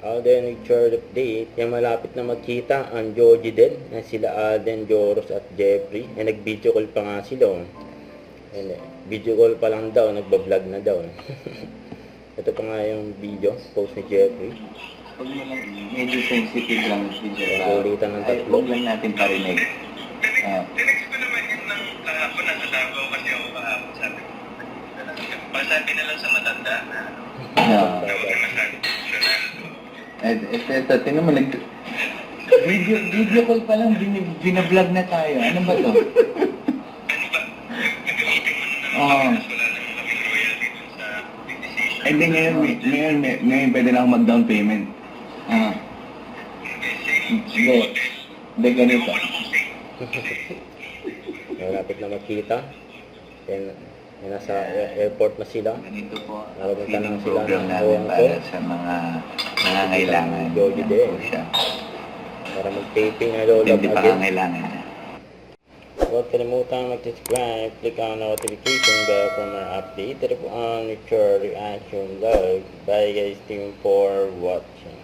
Alden Richard update, yung malapit na magkita ang Joji din na sila Alden, Joros at Jeffrey. Nag-video call pa nga sila. Video call pa lang daw, nagbablog na daw. Ito pa nga yung video, post ni Jeffrey. Huwag mo lang, medyo sensitive lang video. Ulitan ng tatlo. Huwag lang natin parinig. Tinext ko naman yun ng kahapon, nasa Davao kasi ako kahapon, sabi ko. Pasabi na lang sa matanda na huwag na masabi professional. Ito, tinan mo, video call pa lang, binablog na tayo. Ano ba to? Ano ba? Gagamitin mo na naman kami nas wala naman kaming royalty dun sa big decision. Hindi, ngayon pwede na ako mag-down payment. Hindi, same Hindi. hotel. Hindi, ganito. Wala kong same. Malapit na magkita. Then, nasa airport na sila. Ganito po, Nakapunta na feeding sila program ng namin Hawang para ko. sa mga nangangailangan. Joji Yan din. po siya. Para mag-taping na lolog Hindi pa again. kangailangan niya. Huwag kalimutan mag-subscribe, click on notification bell for more update. Ito po ang Richard Reaction Vlog. Bye guys, team for watching.